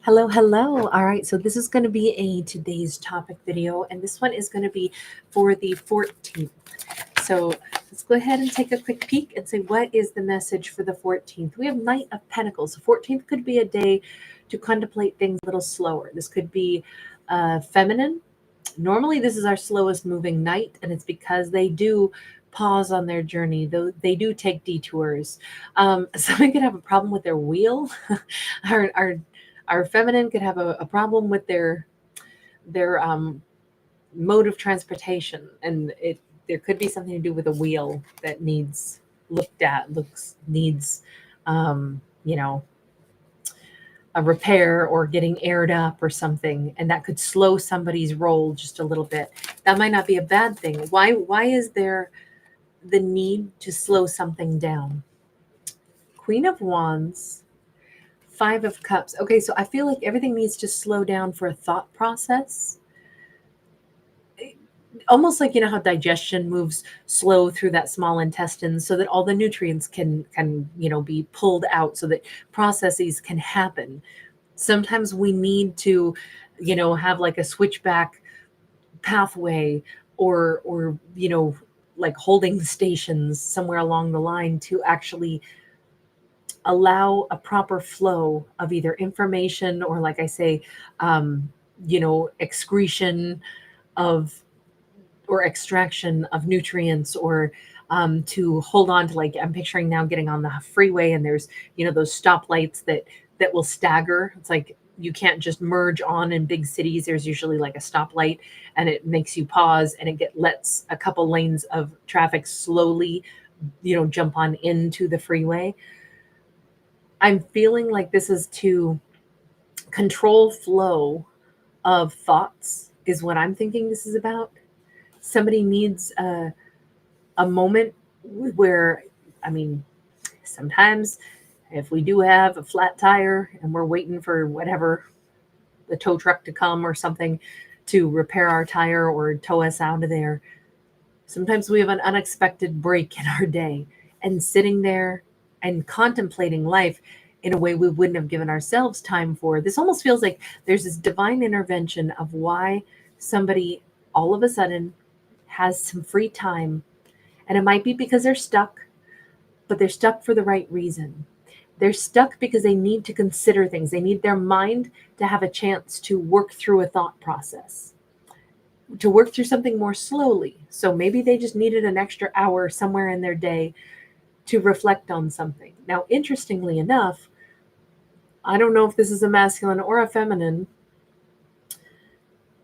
Hello, hello. All right, so this is going to be a today's topic video, and this one is going to be for the 14th. So let's go ahead and take a quick peek and say, what is the message for the 14th? We have Knight of Pentacles. The 14th could be a day to contemplate things a little slower. This could be feminine. Normally, this is our slowest moving night, and it's because they do pause on their journey, though they do take detours. Someone could have a problem with their wheel. our, our our feminine could have a problem with their mode of transportation, and it there could be something to do with a wheel that needs looked at, needs you know, a repair or getting aired up or something, and that could slow somebody's roll just a little bit. That might not be a bad thing. Why is there the need to slow something down? Queen of Wands, Five of Cups. Okay, so I feel like everything needs to slow down for a thought process. Almost like, you know, how digestion moves slow through that small intestine so that all the nutrients can be pulled out so that processes can happen. Sometimes we need to, have like a switchback pathway or like holding stations somewhere along the line to actually allow a proper flow of either information or, like I say, excretion of or extraction of nutrients, or to hold on to, like, I'm picturing now getting on the freeway and there's, those stoplights that will stagger. It's like you can't just merge on in big cities. There's usually like a stoplight, and it makes you pause, and lets a couple lanes of traffic slowly, jump on into the freeway. I'm feeling like this is to control flow of thoughts is what I'm thinking this is about. Somebody needs a moment where, I mean, sometimes if we do have a flat tire and we're waiting for whatever, the tow truck to come or something to repair our tire or tow us out of there, sometimes we have an unexpected break in our day, and sitting there and contemplating life in a way we wouldn't have given ourselves time for. This almost feels like there's this divine intervention of why somebody all of a sudden has some free time. And it might be because they're stuck, but they're stuck for the right reason. They're stuck because they need to consider things. They need their mind to have a chance to work through a thought process, to work through something more slowly. So maybe they just needed an extra hour somewhere in their day to reflect on something. Now, interestingly enough, I don't know if this is a masculine or a feminine,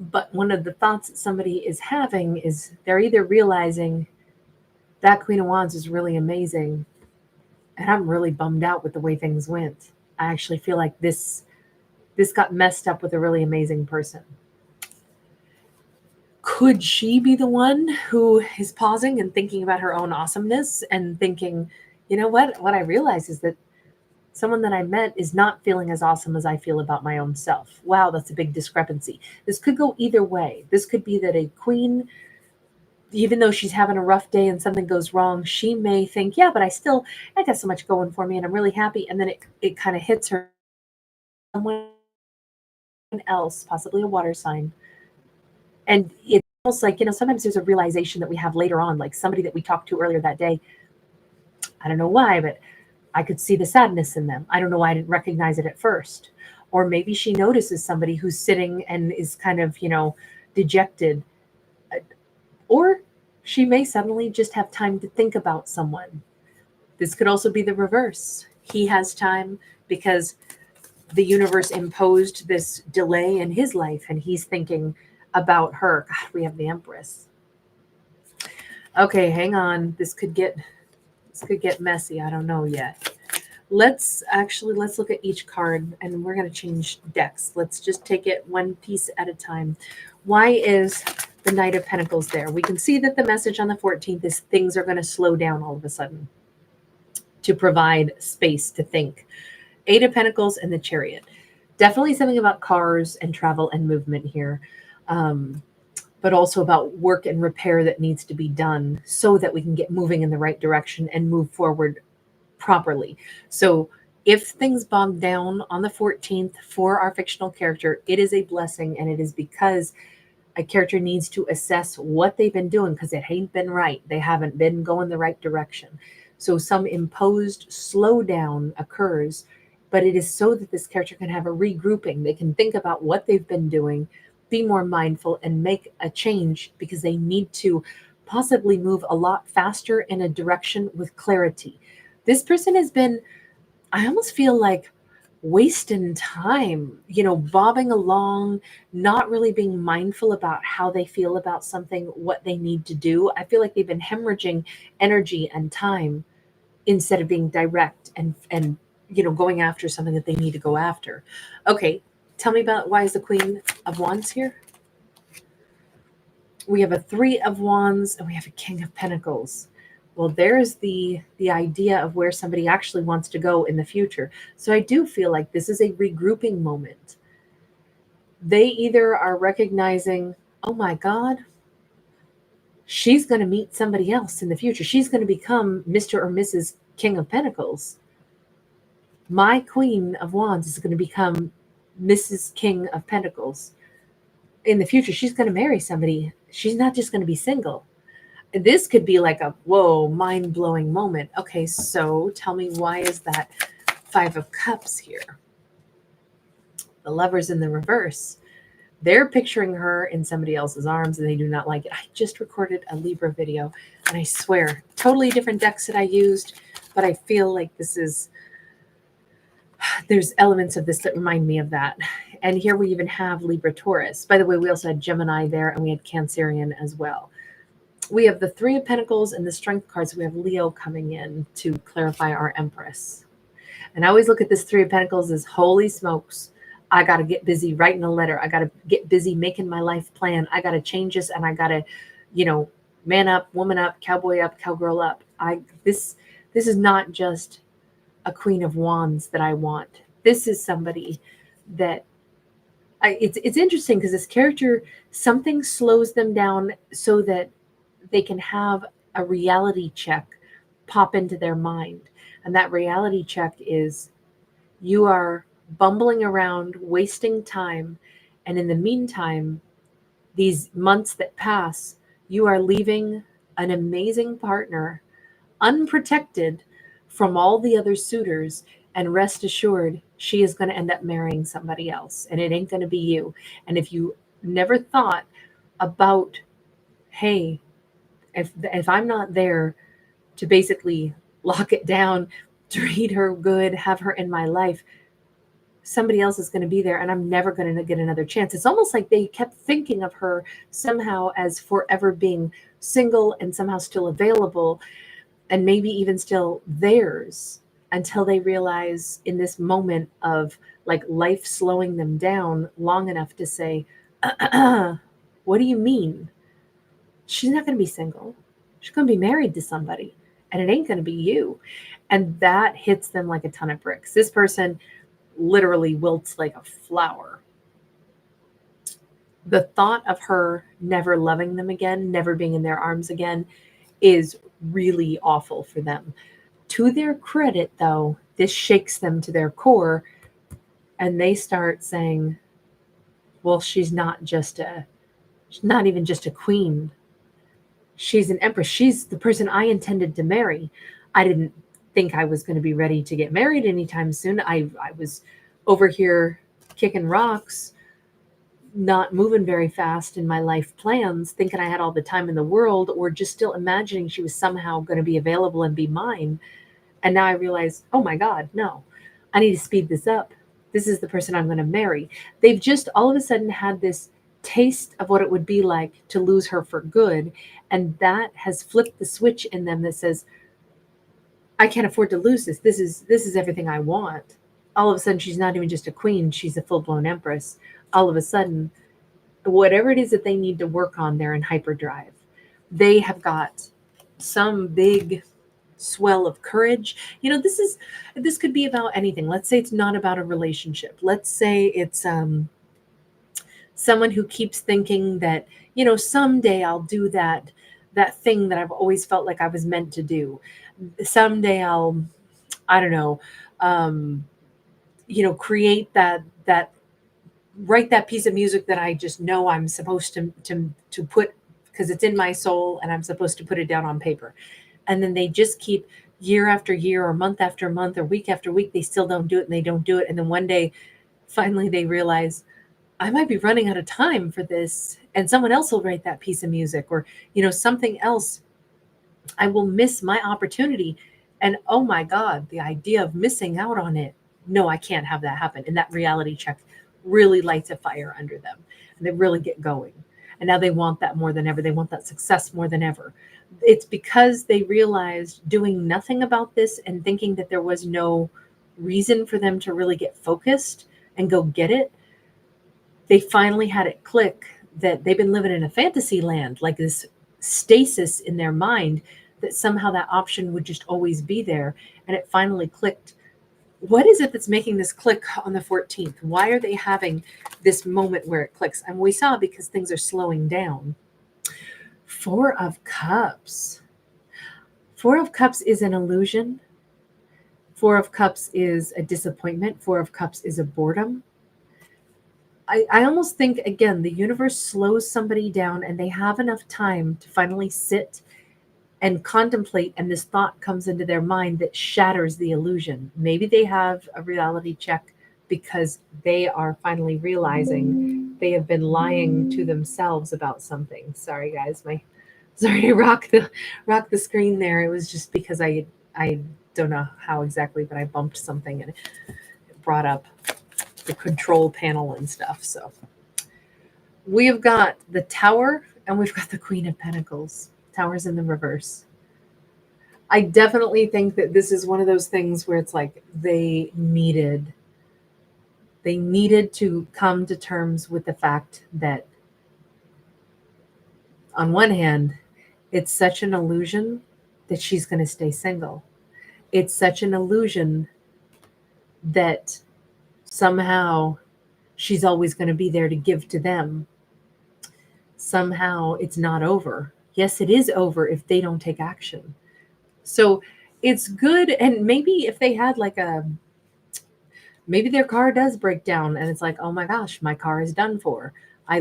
but one of the thoughts that somebody is having is they're either realizing that Queen of Wands is really amazing, and I'm really bummed out with the way things went. I actually feel like this got messed up with a really amazing person. Could she be the one who is pausing and thinking about her own awesomeness and thinking, you know what I realize is that someone that I met is not feeling as awesome as I feel about my own self. Wow, that's a big discrepancy. This could go either way. This could be that a queen, even though she's having a rough day and something goes wrong, she may think, yeah, but I got so much going for me and I'm really happy. And then it kind of hits her, someone else, possibly a water sign. And it's almost like, sometimes there's a realization that we have later on, like somebody that we talked to earlier that day. I don't know why, but I could see the sadness in them. I don't know why I didn't recognize it at first. Or maybe she notices somebody who's sitting and is kind of, dejected. Or she may suddenly just have time to think about someone. This could also be the reverse. He has time because the universe imposed this delay in his life, and he's thinking about her. God, we have the Empress. Okay, hang on. This could get messy. I don't know yet. Let's look at each card, and we're going to change decks. Let's just take it one piece at a time. Why is the Knight of Pentacles there? We can see that the message on the 14th is things are going to slow down all of a sudden to provide space to think. Eight of Pentacles and the Chariot. Definitely something about cars and travel and movement here. But also about work and repair that needs to be done so that we can get moving in the right direction and move forward properly. So If things bog down on the 14th for our fictional character, it is a blessing, and it is because a character needs to assess what they've been doing because it ain't been right. They haven't been going the right direction. So some imposed slowdown occurs, but it is so that this character can have a regrouping. They can think about what they've been doing, be more mindful, and make a change because they need to possibly move a lot faster in a direction with clarity. This person has been, I almost feel like, wasting time, bobbing along, not really being mindful about how they feel about something, what they need to do. I feel like they've been hemorrhaging energy and time instead of being direct and going after something that they need to go after. Okay, tell me about why is the Queen of Wands here? We have a Three of Wands and we have a King of Pentacles. Well, there's the idea of where somebody actually wants to go in the future. So I do feel like this is a regrouping moment. They either are recognizing, oh my God, she's going to meet somebody else in the future. She's going to become Mr. or Mrs. King of Pentacles. My Queen of Wands is going to become Mrs. King of Pentacles. In the future, she's going to marry somebody. She's not just going to be single. This could be like a whoa, mind-blowing moment. Okay, so tell me, why is that Five of Cups here? The Lovers in the reverse. They're picturing her in somebody else's arms and they do not like it. I just recorded a Libra video and I swear, totally different decks that I used, but I feel like there's elements of this that remind me of that. And here we even have Libra Taurus. By the way, we also had Gemini there and we had Cancerian as well. We have the Three of Pentacles and the Strength cards. We have Leo coming in to clarify our Empress. And I always look at this Three of Pentacles as holy smokes. I got to get busy writing a letter. I got to get busy making my life plan. I got to change this and I got to, man up, woman up, cowboy up, cowgirl up. This is not just a Queen of Wands that I want. This is somebody that it's interesting because this character, something slows them down so that they can have a reality check pop into their mind. And that reality check is you are bumbling around, wasting time. And in the meantime, these months that pass, you are leaving an amazing partner unprotected from all the other suitors. And rest assured, she is going to end up marrying somebody else. And it ain't going to be you. And if you never thought about, hey, if I'm not there to basically lock it down, treat her good, have her in my life, somebody else is going to be there and I'm never going to get another chance. It's almost like they kept thinking of her somehow as forever being single and somehow still available and maybe even still theirs, until they realize in this moment of like life slowing them down long enough to say, what do you mean? She's not going to be single. She's going to be married to somebody and it ain't going to be you. And that hits them like a ton of bricks. This person literally wilts like a flower. The thought of her never loving them again, never being in their arms again, is really awful for them. To their credit, though, this shakes them to their core and they start saying, well, she's not even just a queen. She's an empress. She's the person I intended to marry. I didn't think I was going to be ready to get married anytime soon. I was over here kicking rocks, not moving very fast in my life plans, thinking I had all the time in the world, or just still imagining she was somehow going to be available and be mine. And now I realize, oh my God, no, I need to speed this up. This is the person I'm going to marry. They've just all of a sudden had this taste of what it would be like to lose her for good. And that has flipped the switch in them that says, I can't afford to lose this. This is everything I want. All of a sudden, she's not even just a queen. She's a full-blown empress. All of a sudden, whatever it is that they need to work on, they're in hyperdrive. They have got some big swell of courage. This could be about anything. Let's say it's not about a relationship. Let's say it's someone who keeps thinking that, someday I'll do that thing that I've always felt like I was meant to do. Someday I don't know, create that write that piece of music that I just know I'm supposed to put, because it's in my soul and I'm supposed to put it down on paper. And then they just keep year after year or month after month or week after week, they still don't do it and they don't do it. And then one day, finally, they realize I might be running out of time for this, and someone else will write that piece of music, or, something else. I will miss my opportunity. And oh my God, the idea of missing out on it. No, I can't have that happen. And that reality check really lights a fire under them, and they really get going. And now they want that more than ever. They want that success more than ever. It's because they realized doing nothing about this and thinking that there was no reason for them to really get focused and go get it. They finally had it click that they've been living in a fantasy land, like this stasis in their mind, that somehow that option would just always be there. And it finally clicked. What is it that's making this click on the 14th? Why are they having this moment where it clicks? And we saw, because things are slowing down. 4 of Cups. 4 of Cups is an illusion. 4 of Cups is a disappointment. 4 of Cups is a boredom. I almost think, again, the universe slows somebody down and they have enough time to finally sit and contemplate, and this thought comes into their mind that shatters the illusion. Maybe they have a reality check because they are finally realizing they have been lying to themselves about something. Sorry, guys. Sorry to rock the screen there. It was just because I don't know how exactly, but I bumped something and it brought up the control panel and stuff. So we have got the Tower and we've got the Queen of Pentacles. Tower's in the reverse. I definitely think that this is one of those things where it's like they needed to come to terms with the fact that, on one hand, it's such an illusion that she's going to stay single. It's such an illusion that somehow she's always going to be there to give to them. Somehow it's not over. Yes, it is over if they don't take action. So it's good. And maybe if they had maybe their car does break down and it's like, oh my gosh, my car is done for. I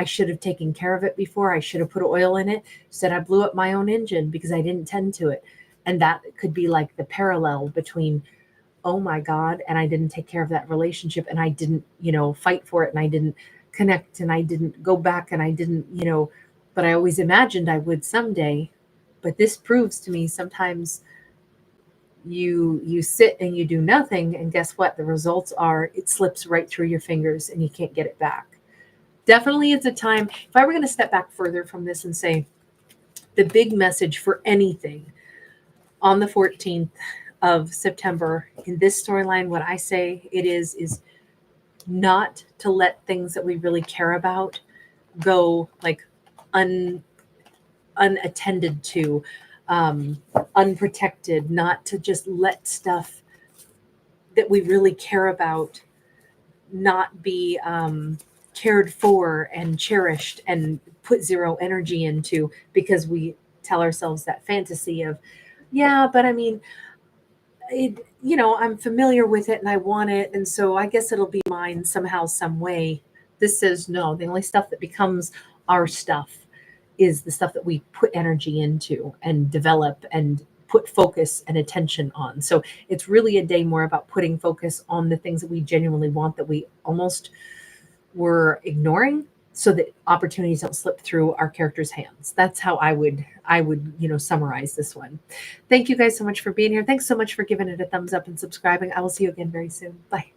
should have taken care of it before. I should have put oil in it. Said I blew up my own engine because I didn't tend to it. And that could be like the parallel between, oh my God, and I didn't take care of that relationship, and I didn't, fight for it, and I didn't connect, and I didn't go back, and I didn't, but I always imagined I would someday. But this proves to me sometimes you sit and you do nothing, and guess what? The results are it slips right through your fingers and you can't get it back. Definitely it's a time. If I were going to step back further from this and say the big message for anything on the 14th of September in this storyline, what I say it is not to let things that we really care about go like unattended to, unprotected, not to just let stuff that we really care about not be cared for and cherished and put zero energy into, because we tell ourselves that fantasy of, yeah, but I mean, I'm familiar with it and I want it, and so I guess it'll be mine somehow, some way. This says no. The only stuff that becomes our stuff is the stuff that we put energy into and develop and put focus and attention on. So it's really a day more about putting focus on the things that we genuinely want, that we almost were ignoring, so that opportunities don't slip through our characters' hands. That's how I would summarize this one. Thank you guys so much for being here. Thanks so much for giving it a thumbs up and subscribing. I will see you again very soon. Bye.